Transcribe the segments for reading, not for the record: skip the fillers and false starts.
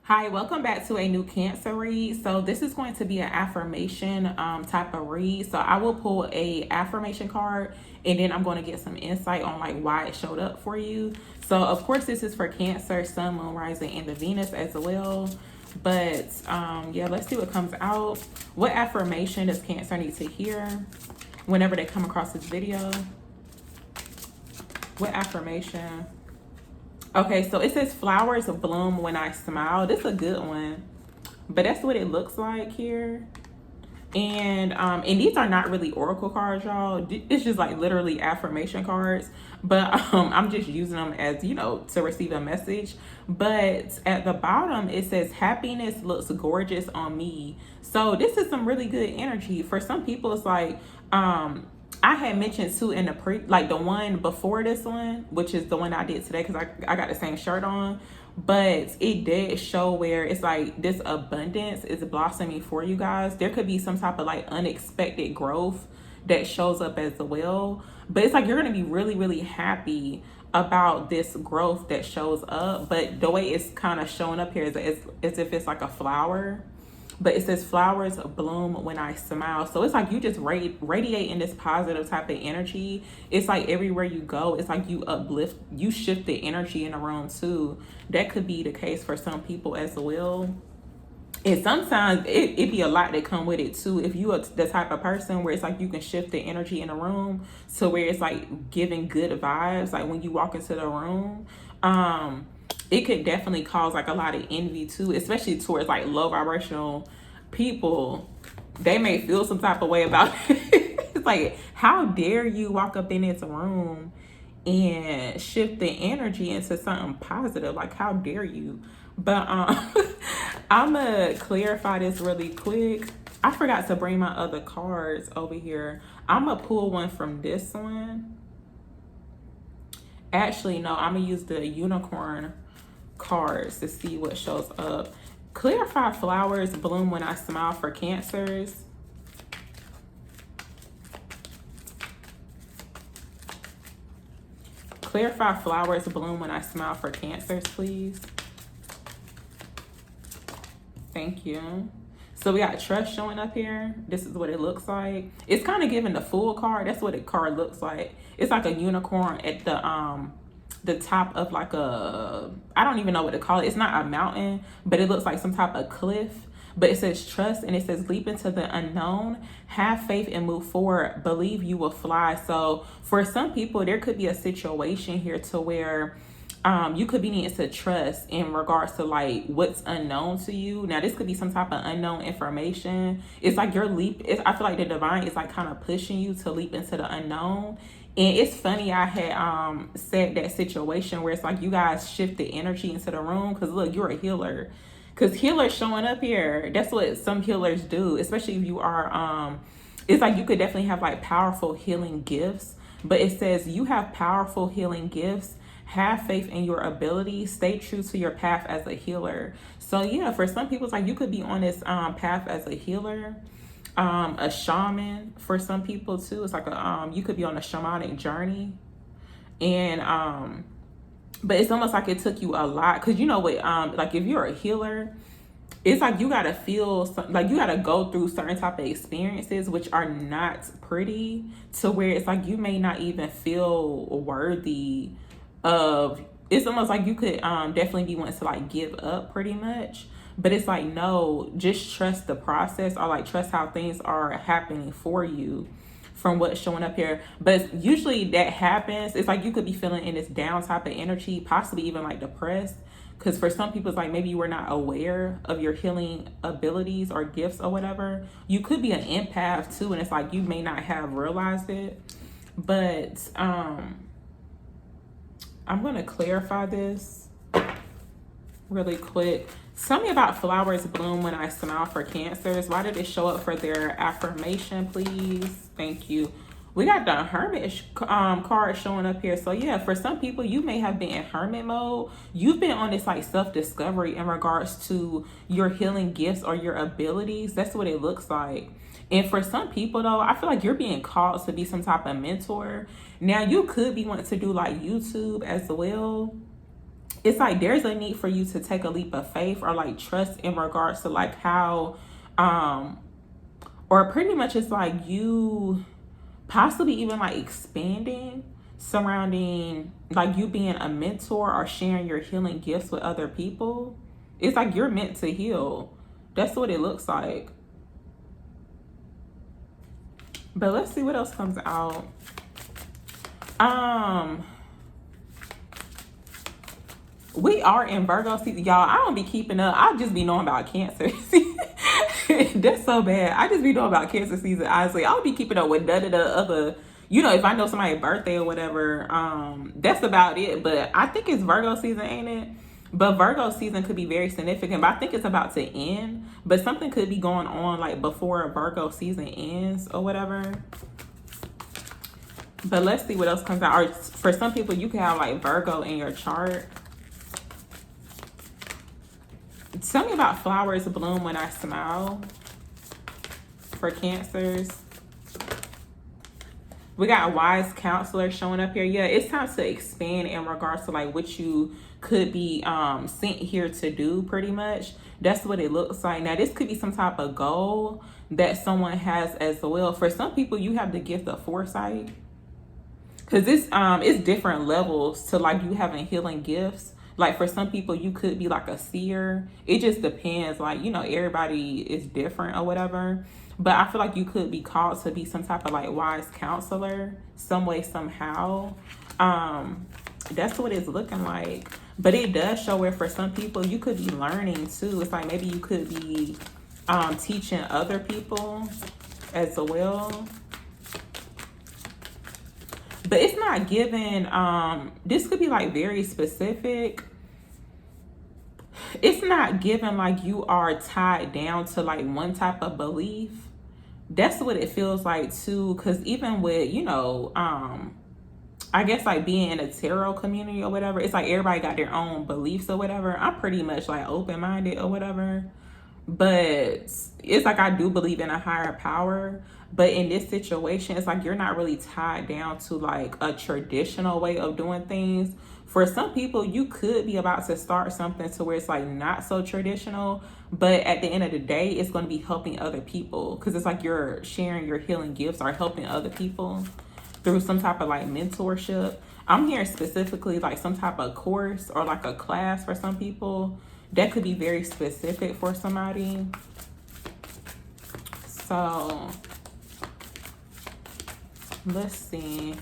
Hi, welcome back to a new Cancer read. So this is going to be an affirmation type of read. So I will pull a affirmation card and then I'm going to get some insight on like why it showed up for you. So of course this is for Cancer, Sun, Moon, Rising, and the Venus as well. But yeah, let's see what comes out. What affirmation does Cancer need to hear whenever they come across this video? What affirmation? Okay, so it says flowers bloom when I smile. This is a good one. But that's what it looks like here. And these are not really oracle cards, y'all. It's just like literally affirmation cards. But I'm just using them as, to receive a message. But at the bottom, it says happiness looks gorgeous on me. So this is some really good energy. For some people, it's like I had mentioned too in the one before this one, which is the one I did today because I got the same shirt on. But it did show where it's like this abundance is blossoming for you guys. There could be some type of like unexpected growth that shows up as well. But it's like you're going to be really, really happy about this growth that shows up. But the way it's kind of showing up here is as if it's like a flower. But it says flowers bloom when I smile. So it's like you just radiating this positive type of energy. It's like everywhere you go, it's like you uplift, you shift the energy in the room too. That could be the case for some people as well. And sometimes it be a lot that come with it too. If you are the type of person where it's like you can shift the energy in a room to where it's like giving good vibes, like when you walk into the room, it could definitely cause like a lot of envy too, especially towards like low vibrational people. They may feel some type of way about it. It's like, how dare you walk up in this room and shift the energy into something positive? Like, how dare you? But I'm gonna clarify this really quick. I forgot to bring my other cards over here. I'm gonna pull one from this one. Actually, no, I'm gonna use the unicorn cards to see what shows up. Clarify flowers bloom when I smile for Cancers. Clarify flowers bloom when I smile for Cancers, please. Thank you. So we got trust showing up here. This is what it looks like. It's kind of giving the full card. That's what the card looks like. It's like a unicorn at the top of like I don't even know what to call it. It's not a mountain, but it looks like some type of cliff. But it says trust and it says leap into the unknown, have faith and move forward, believe you will fly. So for some people, there could be a situation here to where you could be needing to trust in regards to like what's unknown to you. Now this could be some type of unknown information. It's like your I feel like the divine is like kind of pushing you to leap into the unknown. And it's funny, I had said that situation where it's like you guys shift the energy into the room because look, you're a healer. Because healers showing up here, that's what some healers do, especially if you are, it's like you could definitely have like powerful healing gifts. But it says you have powerful healing gifts. Have faith in your ability. Stay true to your path as a healer. So yeah, for some people, it's like you could be on this path as a healer. A shaman for some people too. It's like you could be on a shamanic journey, and but it's almost like it took you a lot because you know what, like if you're a healer, it's like you gotta like you gotta go through certain type of experiences which are not pretty, to where it's like you may not even feel worthy of. It's almost like you could definitely be wanting to like give up pretty much. But it's like, no, just trust the process, or like trust how things are happening for you from what's showing up here. But usually that happens. It's like you could be feeling in this down type of energy, possibly even like depressed. Because for some people, it's like maybe you were not aware of your healing abilities or gifts or whatever. You could be an empath too. And it's like you may not have realized it. But I'm going to clarify this really quick. Tell me about flowers bloom when I smile for Cancers. Why did it show up for their affirmation, please? Thank you. We got the Hermit card showing up here. So yeah, for some people, you may have been in hermit mode. You've been on this like self-discovery in regards to your healing gifts or your abilities. That's what it looks like. And for some people though, I feel like you're being called to be some type of mentor. Now you could be wanting to do like YouTube as well. it's like there's a need for you to take a leap of faith or like trust in regards to like how or pretty much it's like you possibly even like expanding surrounding like you being a mentor or sharing your healing gifts with other people. It's like you're meant to heal. That's what it looks like. But let's see what else comes out. We are in Virgo season, y'all. I don't be keeping up. I just be knowing about Cancer. That's so bad. I just be knowing about Cancer season. Honestly, I don't be keeping up with none of the other. You know, if I know somebody's birthday or whatever, that's about it. But I think it's Virgo season, ain't it? But Virgo season could be very significant. But I think it's about to end. But something could be going on like before Virgo season ends or whatever. But let's see what else comes out. Or for some people, you can have like Virgo in your chart. Tell me about flowers bloom when I smile for Cancers. We got a wise counselor showing up here. Yeah, it's time to expand in regards to like what you could be sent here to do pretty much. That's what it looks like. Now, this could be some type of goal that someone has as well. For some people, you have the gift of foresight. Because this it's different levels to like you having healing gifts. Like for some people, you could be like a seer. It just depends. Like, you know, everybody is different or whatever. But I feel like you could be called to be some type of like wise counselor some way, somehow. That's what it's looking like. But it does show where for some people, you could be learning too. It's like maybe you could be teaching other people as well. But it's not given, this could be like very specific. It's not given like you are tied down to like one type of belief. That's what it feels like too. Cause even with, you know, I guess like being in a tarot community or whatever, it's like everybody got their own beliefs or whatever. I'm pretty much like open-minded or whatever. But it's like I do believe in a higher power. But in this situation, it's like you're not really tied down to like a traditional way of doing things. For some people, you could be about to start something to where it's like not so traditional. But at the end of the day, it's going to be helping other people. Because it's like you're sharing your healing gifts or helping other people through some type of like mentorship. I'm hearing specifically like some type of course or like a class for some people. That could be very specific for somebody. So let's see.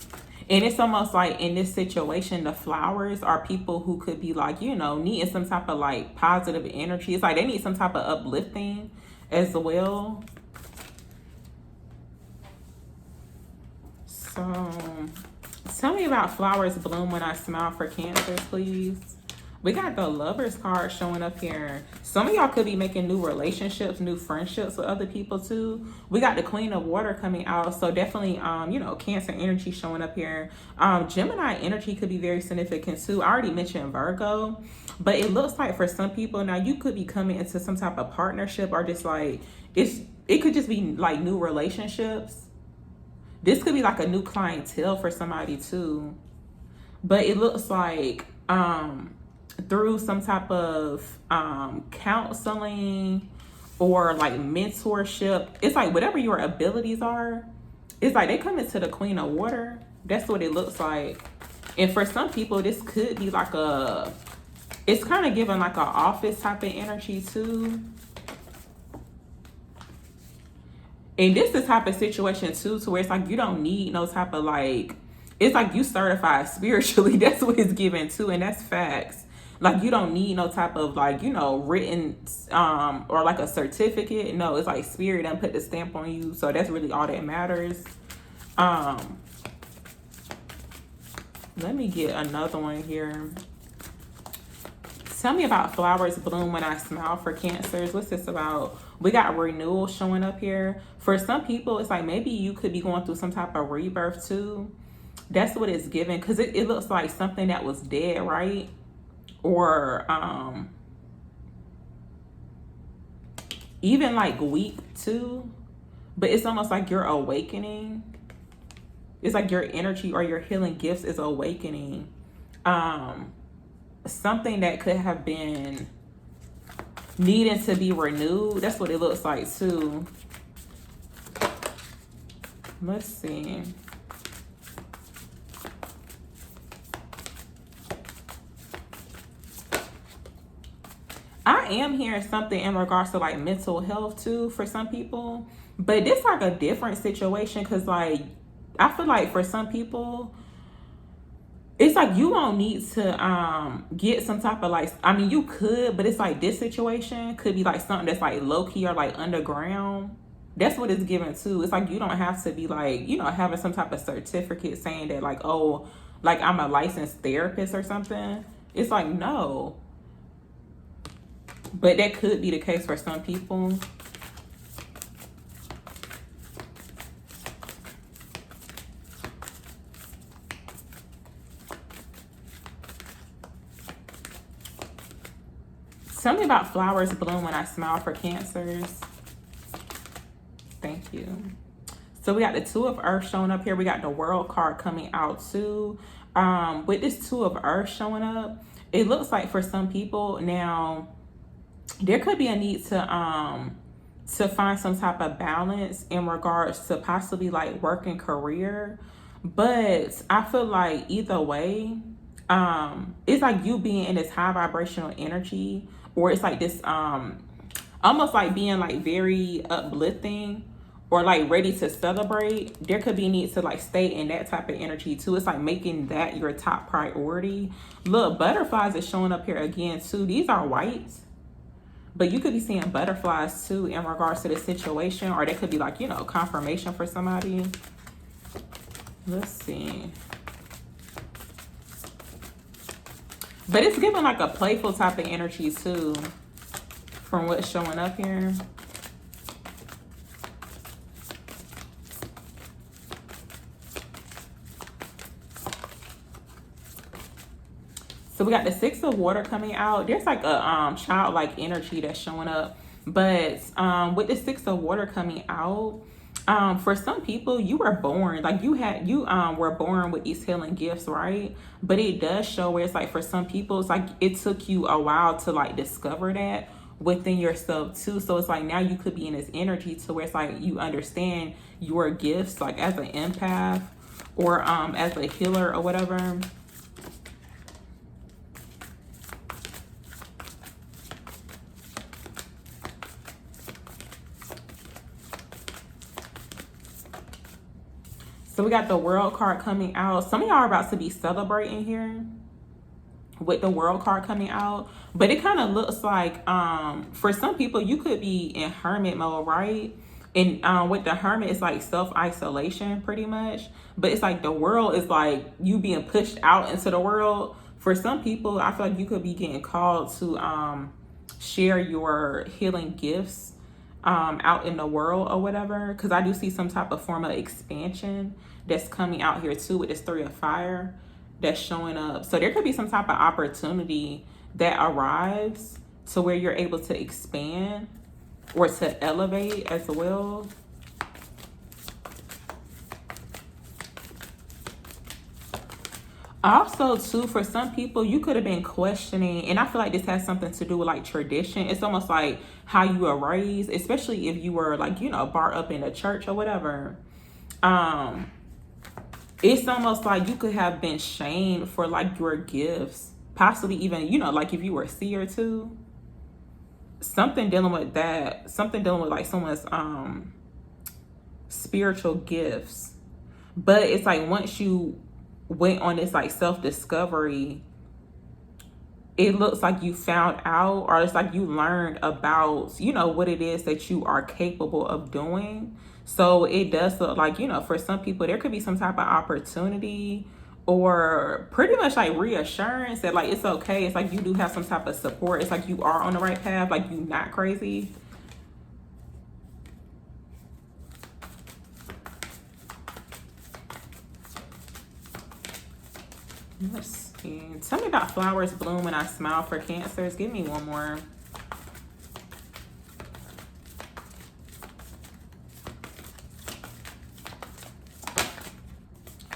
And it's almost like in this situation, the flowers are people who could be like, you know, needing some type of like positive energy. It's like they need some type of uplifting as well. So tell me about flowers bloom when I smile for Cancer, please. We got the Lovers card showing up here. Some of y'all could be making new relationships, new friendships with other people too. We got the Queen of Water coming out. So definitely, you know, Cancer energy showing up here. Gemini energy could be very significant too. I already mentioned Virgo. But it looks like for some people, now you could be coming into some type of partnership or just like, it could just be like new relationships. This could be like a new clientele for somebody too. But it looks like, through some type of counseling or like mentorship, it's like whatever your abilities are, it's like they come into the Queen of Water. That's what it looks like. And for some people, this could be like it's kind of giving like an office type of energy too. And this is the type of situation too, to where it's like you don't need no type of like, it's like you certified spiritually. That's what it's given too, and that's facts. Like you don't need no type of like, you know, written or like a certificate. No, it's like spirit and put the stamp on you. So that's really all that matters. Let me get another one here. Tell me about flowers bloom when I smile for Cancers. What's this about? We got renewal showing up here. For some people, it's like maybe you could be going through some type of rebirth too. That's what it's given. Because it looks like something that was dead, right? Or even like weak too. But it's almost like you're awakening. It's like your energy or your healing gifts is awakening. something that could have been needing to be renewed. That's what it looks like too. Let's see. I am hearing something in regards to like mental health too for some people, but this like a different situation because like I feel like for some people it's like you won't need to get some type of like, I mean you could, but it's like this situation could be like something that's like low key or like underground. That's what it's given too. It's like you don't have to be like, you know, having some type of certificate saying that like, oh, like I'm a licensed therapist or something. It's like no, but that could be the case for some people. Tell me about flowers bloom when I smile for Cancers. Thank you. So we got the Two of Earth showing up here. We got the World card coming out too. With this Two of Earth showing up, it looks like for some people now, there could be a need to find some type of balance in regards to possibly like work and career. But I feel like either way, it's like you being in this high vibrational energy, or it's like this almost like being like very uplifting or like ready to celebrate. There could be need to like stay in that type of energy too. It's like making that your top priority. Look, butterflies is showing up here again too. These are whites, but you could be seeing butterflies too in regards to the situation, or they could be like, you know, confirmation for somebody. Let's see. But it's giving like a playful type of energy too from what's showing up here. So we got the Six of Water coming out. There's like a childlike energy that's showing up. But with the Six of Water coming out, for some people, you were born like you were born with these healing gifts, right? But it does show where it's like for some people, it's like it took you a while to like discover that within yourself too. So it's like now you could be in this energy to where it's like you understand your gifts like as an empath or as a healer or whatever. So we got the World card coming out. Some of y'all are about to be celebrating here with the World card coming out. But it kind of looks like for some people, you could be in hermit mode, right? And with the hermit, it's like self-isolation pretty much. But it's like the world is like you being pushed out into the world. For some people, I feel like you could be getting called to share your healing gifts out in the world or whatever, because I do see some type of form of expansion that's coming out here too with this Three of Fire that's showing up. So there could be some type of opportunity that arrives to where you're able to expand or to elevate as well. Also, too, for some people, you could have been questioning, and I feel like this has something to do with like tradition. It's almost like how you were raised, especially if you were like, you know, brought up in a church or whatever. It's almost like you could have been shamed for like your gifts, possibly even, you know, like if you were a seer too. Something dealing with that, something dealing with like someone's spiritual gifts. But it's like once you went on this like self-discovery, it looks like you found out, or it's like you learned about, you know, what it is that you are capable of doing. So it does look like, you know, for some people there could be some type of opportunity or pretty much like reassurance that like it's okay. It's like you do have some type of support. It's like you are on the right path, like you're not crazy. Let's see. Tell me about flowers bloom when I smile for Cancers. Give me one more.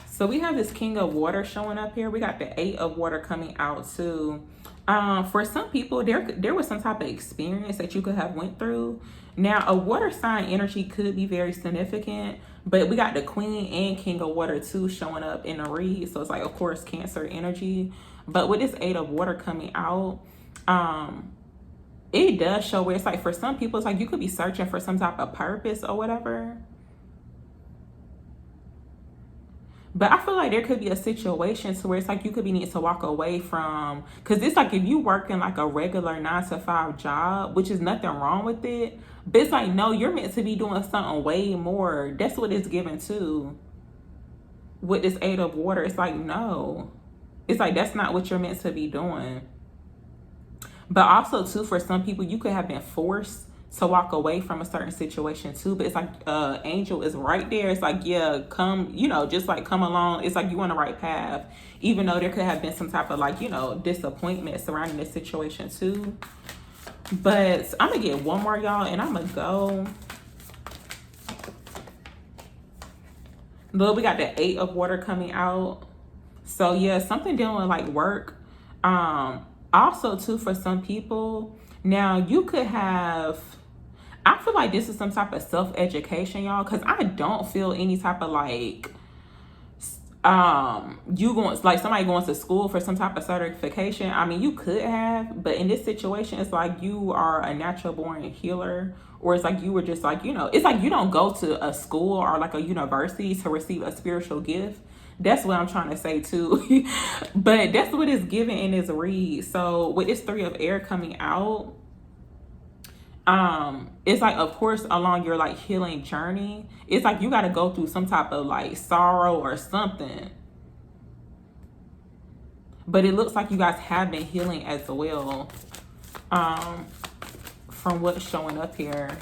So we have this King of Water showing up here. We got the Eight of Water coming out too. For some people, there was some type of experience that you could have went through. Now, a water sign energy could be very significant, but we got the Queen and King of Water too showing up in the read. So it's like, of course, Cancer energy. But with this Eight of Water coming out, it does show where it's like for some people, it's like you could be searching for some type of purpose or whatever. But I feel like there could be a situation to where it's like you could be needing to walk away from, because it's like if you work in like a regular 9 to 5 job, which is nothing wrong with it, but it's like, no, you're meant to be doing something way more. That's what it's given to with this Eight of Water. It's like, no, it's like that's not what you're meant to be doing. But also too, for some people, you could have been forced to walk away from a certain situation too. But it's like Angel is right there. It's like, yeah, come, just like come along. It's like you on the right path, even though there could have been some type of like, disappointment surrounding this situation too. But I'm gonna get one more, y'all, and I'm gonna go. Look, we got the Eight of Water coming out. So yeah, something dealing with like work. Also too, for some people, now you could have, I feel like this is some type of self-education, y'all, because I don't feel any type of like you going, like somebody going to school for some type of certification. I mean, you could have, but in this situation, it's like you are a natural born healer, or it's like you were just like, it's like you don't go to a school or like a university to receive a spiritual gift. That's what I'm trying to say too. But that's what it's given in this read. So with this Three of Air coming out, it's like, of course, along your like healing journey, it's like you got to go through some type of like sorrow or something. But it looks like you guys have been healing as well, from what's showing up here.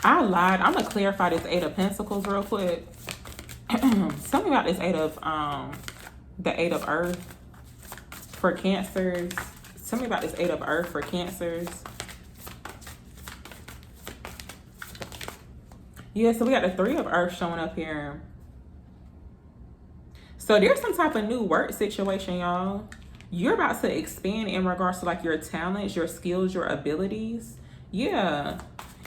I lied. I'm gonna clarify this Eight of Pentacles real quick. Tell me about this the Eight of Earth for Cancers. Tell me about this Eight of Earth for Cancers. Yeah, so we got the Three of Earth showing up here. So there's some type of new work situation, y'all. You're about to expand in regards to like your talents, your skills, your abilities. Yeah.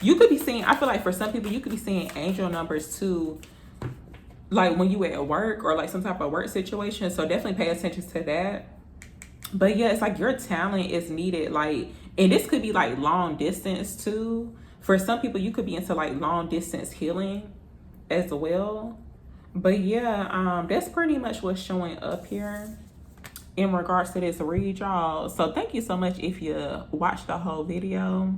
You could be seeing, I feel like for some people, you could be seeing angel numbers too, like when you at work or like some type of work situation. So definitely pay attention to that. But yeah, it's like your talent is needed. Like, and this could be like long distance too. For some people, you could be into like long distance healing as well. But yeah, that's pretty much what's showing up here in regards to this read, y'all. So thank you so much if you watched the whole video.